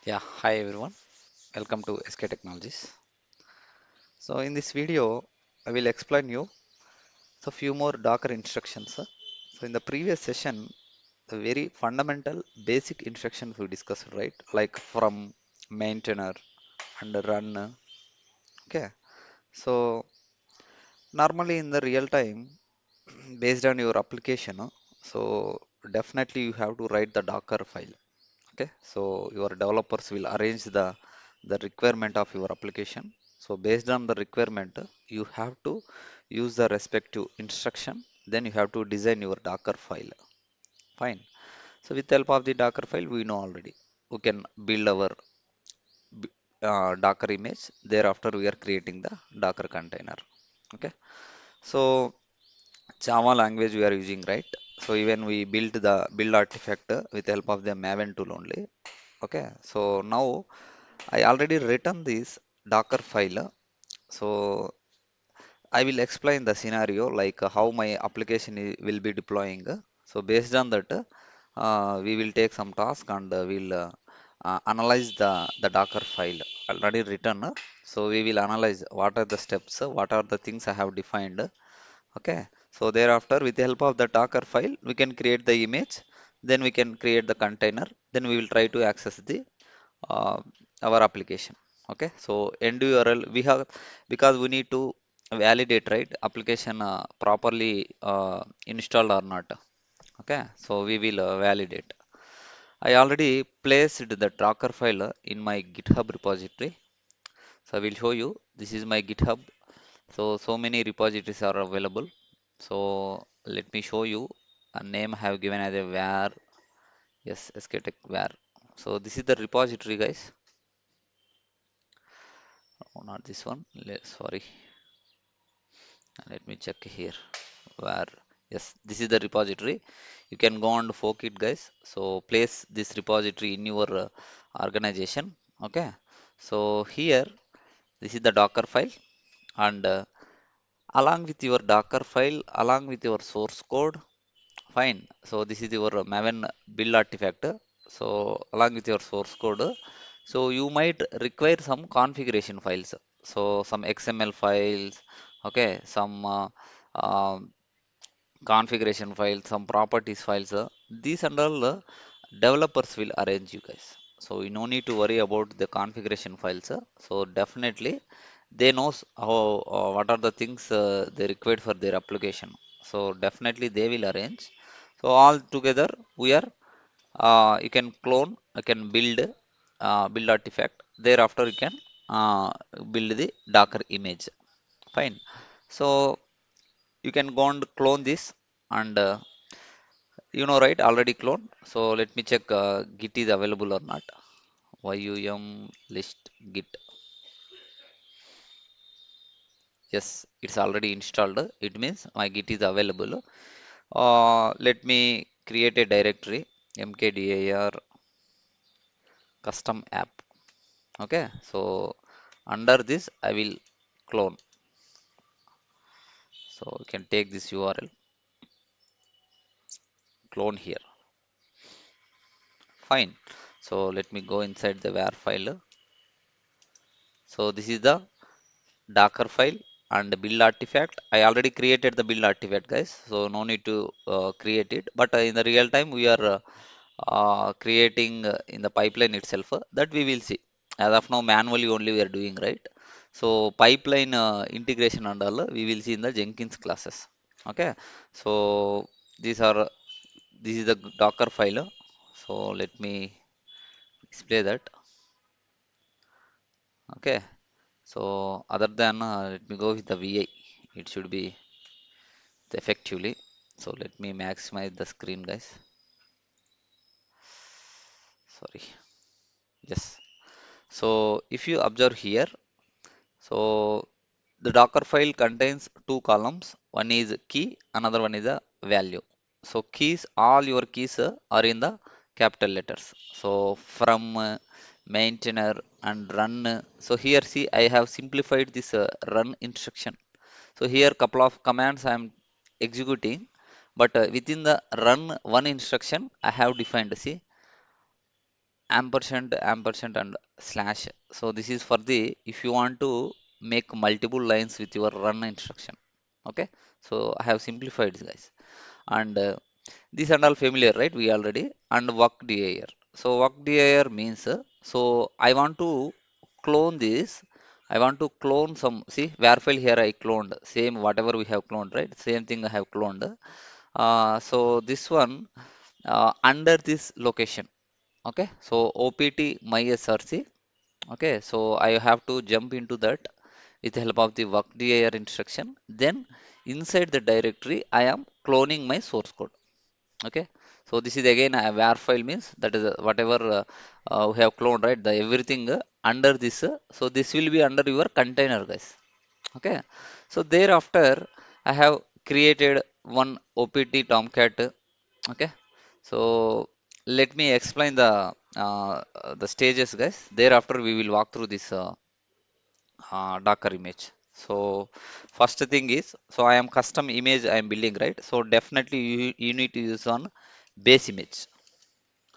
Yeah, hi everyone. Welcome to SK Technologies. So in this video, I will explain you a few more Docker instructions. So in the previous session, the very fundamental basic instructions we discussed, right? Like from maintainer and run. Okay. So normally in the real time, based on your application, so definitely you have to write the Docker file. Okay, so your developers will arrange the requirement of your application. So based on the requirement, you have to use the respective instruction. Then you have to design your Docker file. Fine. So with the help of the Docker file, we know already we can build our Docker image. Thereafter, we are creating the Docker container. Okay. So Java language we are using, right? So even we built the build artifact with the help of the Maven tool only. Okay. So now I already written this Docker file. So I will explain the scenario like how my application will be deploying. So based on that, we will take some task and we'll analyze the Docker file already written. So we will analyze what are the steps, what are the things I have defined. Okay. So thereafter, with the help of the Docker file, we can create the image. Then we can create the container. Then we will try to access the uh, our application. Okay, so end URL we have because we need to validate, right, application properly installed or not. Okay, so we will validate. I already placed the Docker file in my GitHub repository. So I will show you. This is my GitHub. So many repositories are available. So let me show you a name I have given as a var. Yes, sktech var. So this is the repository, guys. Oh, not this one. Sorry, let me check here. Where? Yes, this is the repository. You can go and fork it, guys. So place this repository in your organization. Okay. So here, this is the Docker file, and along with your Docker file, along with your source code, fine. So this is your Maven build artifact. So along with your source code, so you might require some configuration files. So some XML files, okay, some configuration files, some properties files. These and all developers will arrange you guys. So you no need to worry about the configuration files. So definitely they knows how what are the things they required for their application. So definitely they will arrange. So all together we are you can clone, you can build artifact. Thereafter you can uh, build the Docker image. Fine. So you can go and clone this and you know, right, already clone. So let me check git is available or not. Yum list git. Yes, it's already installed. It means my git is available. Let me create a directory mkdir custom app. Okay, so under this I will clone. So you can take this URL, clone here. Fine. So let me go inside the war file. So this is the Docker file and the build artifact. I already created the build artifact, guys. So no need to create it. But in the real time, we are creating in the pipeline itself. That we will see. As of now, manually only we are doing, right. So pipeline integration and all we will see in the Jenkins classes. Okay. So these are this is the Docker file. So let me display that. Okay. So other than let me go with the VI. It should be effectively. So let me maximize the screen, guys. Sorry. Yes. So if you observe here, so the Docker file contains two columns. One is key, another one is a value. So keys, all your keys are in the capital letters. So from maintainer and run. So here see, I have simplified this run instruction. So here couple of commands I am executing, but within the run one instruction I have defined. See, ampersand and slash. So this is for the if you want to make multiple lines with your run instruction. Okay, so I have simplified this, guys. And these are all familiar, right? We already. And WORKDIR. So WORKDIR means so I want to clone this. I want to clone some. See, warfile here I cloned same whatever we have cloned, right? Same thing I have cloned. So this one under this location. Okay, so opt mysrc. Okay, so I have to jump into that with the help of the workdir instruction. Then inside the directory I am cloning my source code. Okay, so this is again a var file means that is whatever we have cloned, right? The everything under this. So this will be under your container, guys. Okay, so thereafter I have created one opt tomcat. Okay, so let me explain the stages, guys. Thereafter we will walk through this Docker image. So first thing is, so I am custom image I am building, right? So definitely you need to use on base image.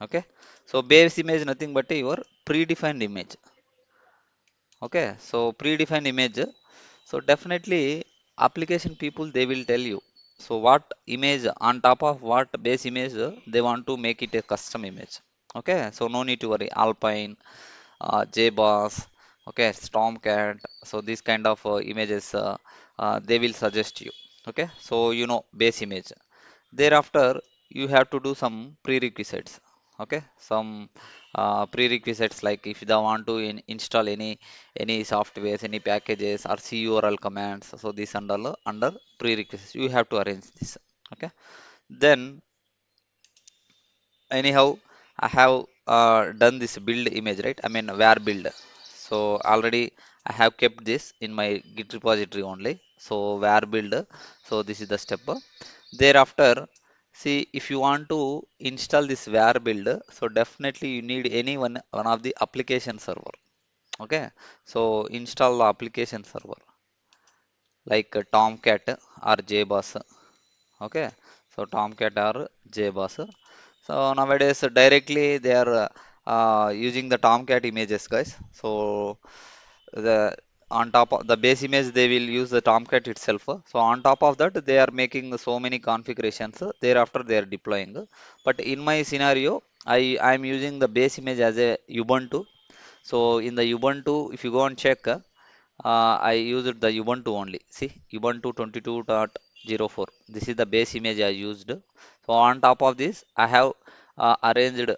Okay, so base image nothing but your predefined image. Okay, so predefined image. So definitely application people they will tell you. So what image on top of what base image they want to make it a custom image. Okay, so no need to worry. Alpine, Jboss, okay, Stormcat. So these kind of images they will suggest you. Okay, so you know base image. Thereafter, you have to do some prerequisites. Okay, some prerequisites like if you want to install any softwares, any packages or curl commands. So this under prerequisites, you have to arrange this. Okay, then anyhow I have done this build image, right? I mean where build. So already I have kept this in my git repository only. So where build. So this is the step. Thereafter, see, if you want to install this where build, so definitely you need one of the application server. Okay, so install the application server like Tomcat or Jboss. Okay, so Tomcat or Jboss. So nowadays directly they are using the Tomcat images, guys. So the on top of the base image they will use the Tomcat itself. So on top of that they are making so many configurations. Thereafter they are deploying. But in my scenario, I am using the base image as a Ubuntu. So in the Ubuntu, if you go and check, I used the Ubuntu only. See, Ubuntu 22.04. This is the base image I used. So on top of this, I have arranged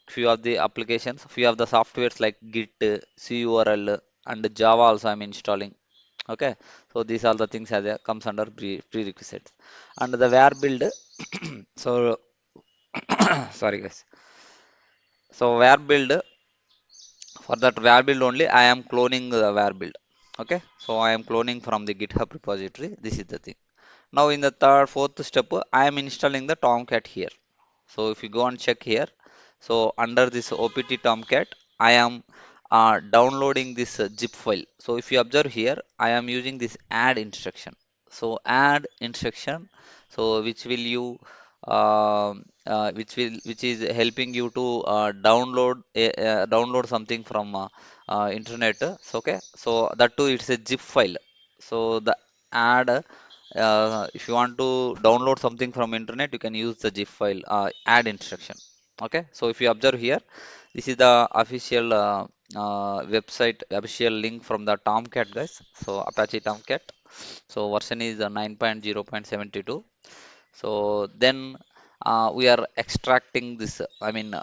few of the applications, few of the softwares like Git, curl, and Java also I'm installing. Okay, so these are the things as a, comes under prerequisites. And the where build. So sorry guys. So where build. For that var build only, I am cloning the var build. Okay, so I am cloning from the GitHub repository. This is the thing. Now in the fourth step, I am installing the Tomcat here. So if you go and check here, so under this opt Tomcat, I am downloading this zip file. So if you observe here, I am using this add instruction. So add instruction, so which is helping you to download something from internet. So, okay, so that too it's a zip file. So the add if you want to download something from internet, you can use the zip file add instruction. Okay, so if you observe here, this is the official website, official link from the Tomcat, guys. So Apache Tomcat. So version is 9.0.72. So then we are extracting this. I mean,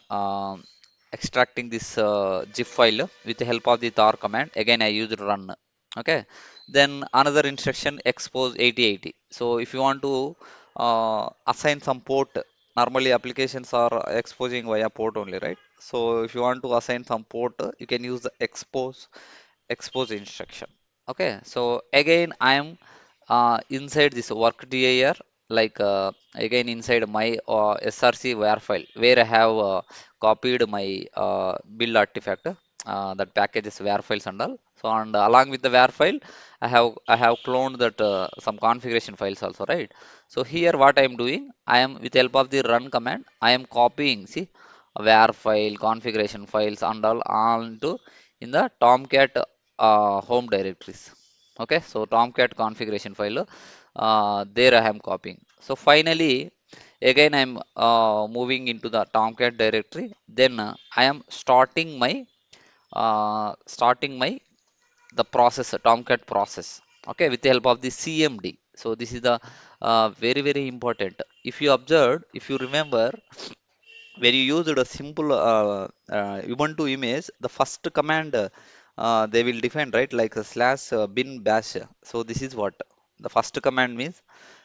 extracting this zip file with the help of the tar command. Again, I used run. Okay. Then another instruction expose 8080. So if you want to assign some port, normally applications are exposing via port only, right? So if you want to assign some port, you can use the expose instruction. Okay, so again I am inside this workdir, like again inside my src war file where I have copied my build artifact, that packages war files and all. So and along with the war file, I have cloned that some configuration files also, right? So here what I am doing, I am with help of the run command, I am copying. See, war file, configuration files, and all into in the Tomcat home directories. Okay, so Tomcat configuration file, there I am copying. So finally, again I am moving into the Tomcat directory. Then I am starting my the process, Tomcat process, okay, with the help of the cmd. So this is the very very important. If you observed, if you remember, when you used a simple ubuntu image, the first command they will define, right, like a slash bin bash. So this is what the first command means.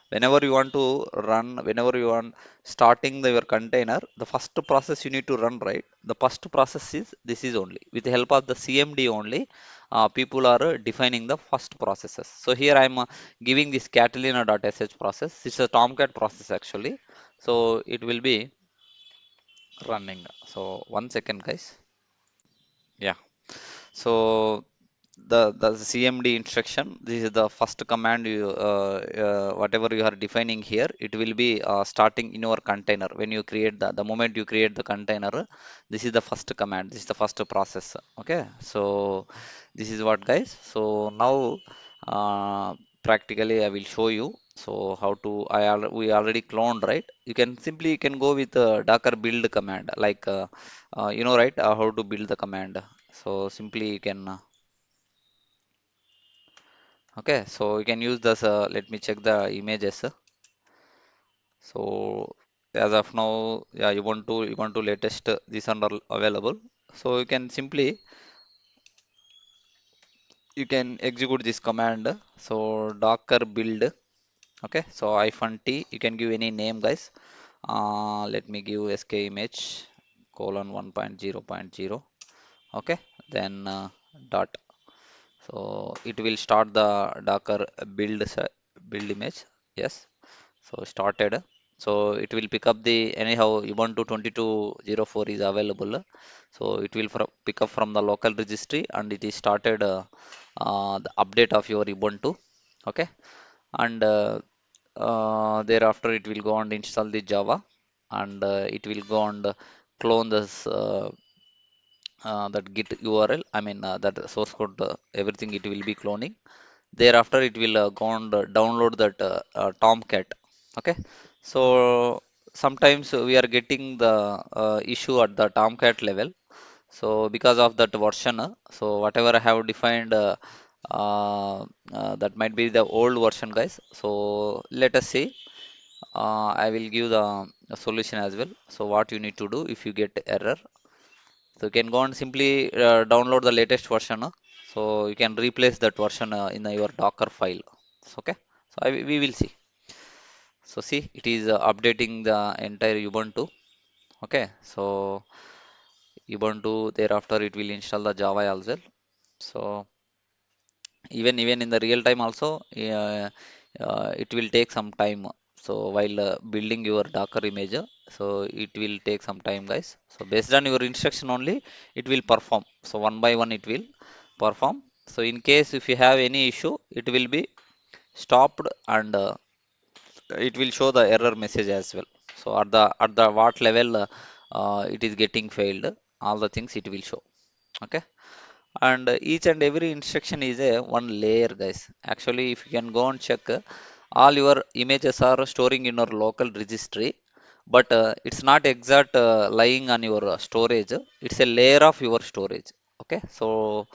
Whenever you want to run, whenever you want starting your container, the first process you need to run, right, the first process is this is only with the help of the cmd only. People are defining the first processes. So here I'm giving this catalina.sh process. It's a tomcat process actually. So it will be running. So 1 second, guys. Yeah. So the cmd instruction, this is the first command. You whatever you are defining here, it will be starting in your container. When you create the moment you create the container, this is the first command, this is the first process. Okay, so this is what, guys. So now practically I will show you. So how to we already cloned, right? You can simply, you can go with docker build command, like right, how to build the command. So simply you can okay, so you can use this. Let me check the images. So as of now, yeah, you want to latest this are all available. So you can simply, you can execute this command. So docker build. Okay, so hyphen t. You can give any name, guys. Let me give sk image colon 1.0.0. Okay, then dot. So it will start the docker build build image. Yes. So started. So it will pick up the anyhow Ubuntu 22.04 is available. So it will pick up from the local registry, and it is started the update of your Ubuntu. Okay, and thereafter it will go and install the Java, and it will go and clone this that git URL. I mean that source code, everything it will be cloning. Thereafter it will go and download that tomcat. Okay, so sometimes we are getting the issue at the tomcat level. So because of that version, so whatever I have defined, uh, that might be the old version, guys. So let us see. I will give the solution as well. So what you need to do if you get error, so you can go and simply download the latest version. So you can replace that version in your Docker file. So, okay. So we will see. So see, it is updating the entire Ubuntu. Okay. So Ubuntu, thereafter it will install the Java as well. So even in the real time also, it will take some time. So while building your Docker image, so it will take some time, guys. So based on your instruction only, it will perform. So one by one it will perform. So in case if you have any issue, it will be stopped, and it will show the error message as well. So at the what level it is getting failed, all the things it will show. Okay, and each and every instruction is a one layer, guys. Actually, if you can go and check, all your images are storing in your local registry, but it's not exact lying on your storage. It's a layer of your storage. Okay, so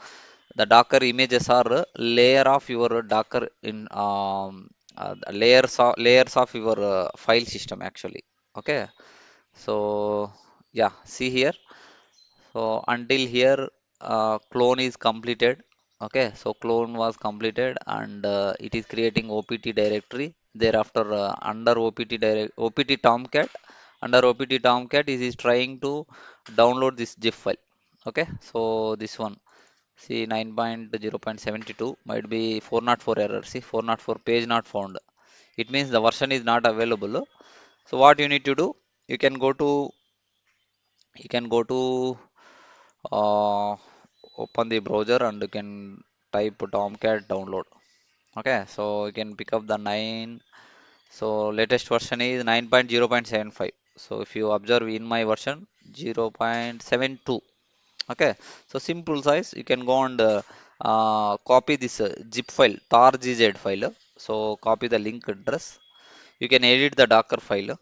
the docker images are layer of your docker in layers of your file system actually. Okay, so yeah, see here. So until here, clone is completed. Okay, so clone was completed, and it is creating OPT directory. Thereafter, under OPT OPT Tomcat, under OPT Tomcat, is trying to download this zip file. Okay, so this one, see 9.0.72 might be 404 error. See 404 page not found. It means the version is not available. So what you need to do, you can go to you can go to uh, open the browser, and you can type tomcat download. Okay, so you can pick up the 9. So latest version is 9.0.75. So if you observe in my version, 0.72. Okay, so simple size. You can go and copy this zip file, tar.gz file. So copy the link address. You can edit the Docker file.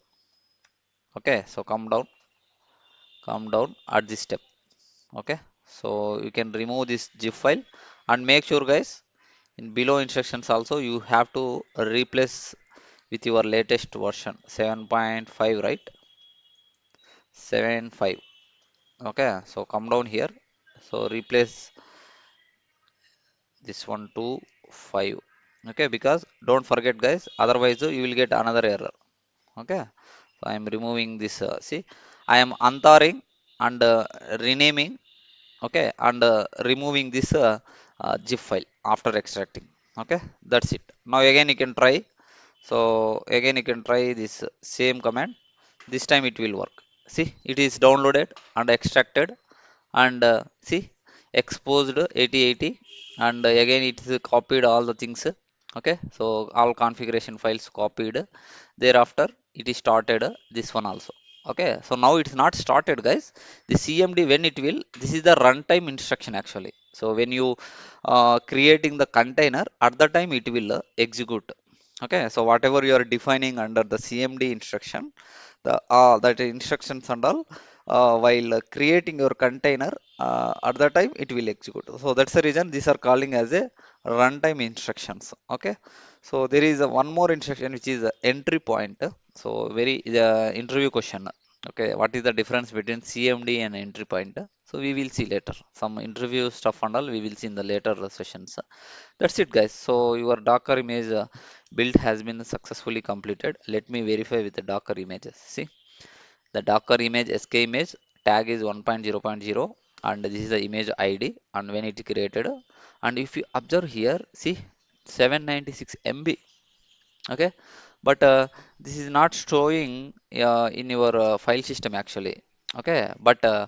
Okay, so come down at this step. Okay, so you can remove this zip file and make sure, guys, in below instructions also you have to replace with your latest version 7.5, right? 7.5. Okay, so come down here. So replace this one to 5. Okay, because don't forget, guys, otherwise you will get another error. Okay, so I am removing this. See, I am untarring and renaming. Okay, and removing this zip file after extracting. Okay, that's it. Now again you can try. So again you can try this same command. This time it will work. See, it is downloaded and extracted and see, exposed 8080, and again it is copied all the things. Okay, so all configuration files copied. Thereafter it is started this one also. Okay, so now it's not started, guys. The cmd, when it will, this is the runtime instruction actually. So when you creating the container, at the time it will execute. Okay, so whatever you are defining under the cmd instruction, the that instructions and all, while creating your container, at the time it will execute. So that's the reason these are calling as a runtime instructions. Okay, so there is one more instruction which is entry point. So very the interview question. Okay, what is the difference between cmd and entry point? So we will see later some interview stuff and all, we will see in the later sessions. That's it, guys. So your docker image build has been successfully completed. Let me verify with the docker images. See, the Docker image SK image tag is 1.0.0, and this is the image ID and when it created. And if you observe here, see, 796 MB. Okay, but this is not showing in your file system actually. Okay, but uh,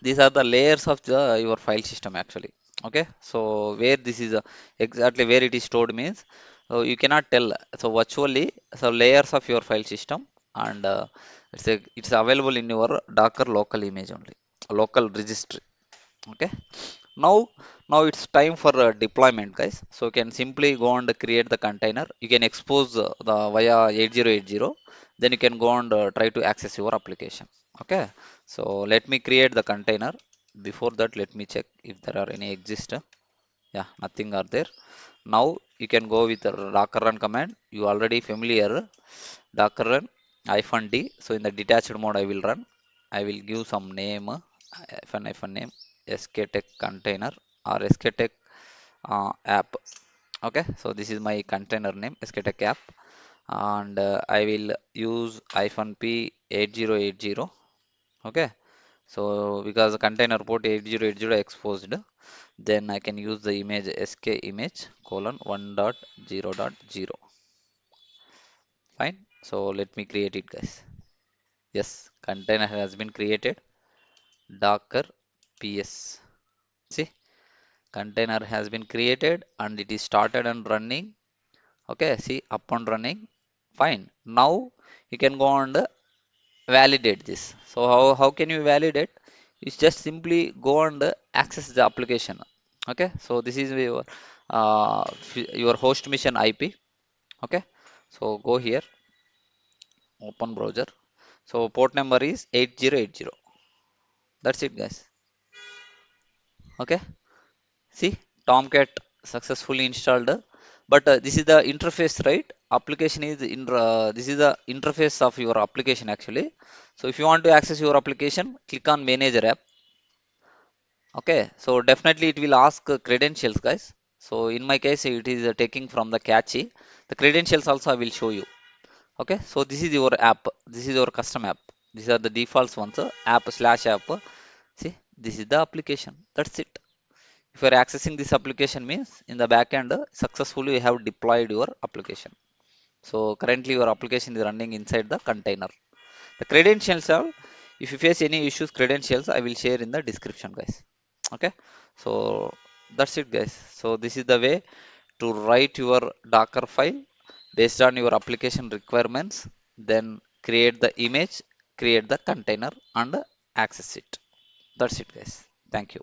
these are the layers of the your file system actually. Okay, so where this is exactly where it is stored means, so you cannot tell. So virtually, so layers of your file system, and it's available in your docker local image only, local registry. Okay, now it's time for deployment, guys. So you can simply go and create the container. You can expose the via 8080, then you can go and try to access your application. Okay, so let me create the container. Before that, let me check if there are any exist. Yeah, nothing are there. Now you can go with the docker run command. You already familiar. Docker run -d. So in the detached mode I will run. I will give some name, hyphen name, sktech container or sktech app. Okay, so this is my container name, sktech app, and I will use -p 8080. Okay, so because the container port 8080 exposed, then I can use the image sk image colon 1.0.0. Fine. So let me create it, guys. Yes, container has been created. Docker ps. See, container has been created and it is started and running. Okay, see, up and running. Fine. Now you can go and validate this. So how can you validate? It's just simply go and access the application. Okay, so this is your your host mission IP. Okay, so go here, open browser. So port number is 8080. That's it, guys. Okay, see, Tomcat successfully installed. But this is the interface, right? Application is in. This is the interface of your application actually. So if you want to access your application, click on Manager app. Okay, so definitely it will ask credentials, guys. So in my case, it is taking from the cache. The credentials also I will show you. Okay, so this is your app. This is your custom app. These are the defaults ones. App slash app. See, this is the application. That's it. If you are accessing this application means in the backend successfully you have deployed your application. So currently your application is running inside the container. The credentials are, if you face any issues, credentials I will share in the description, guys. Okay, so that's it, guys. So this is the way to write your Docker file based on your application requirements, then create the image, create the container and access it. That's it, guys. Thank you.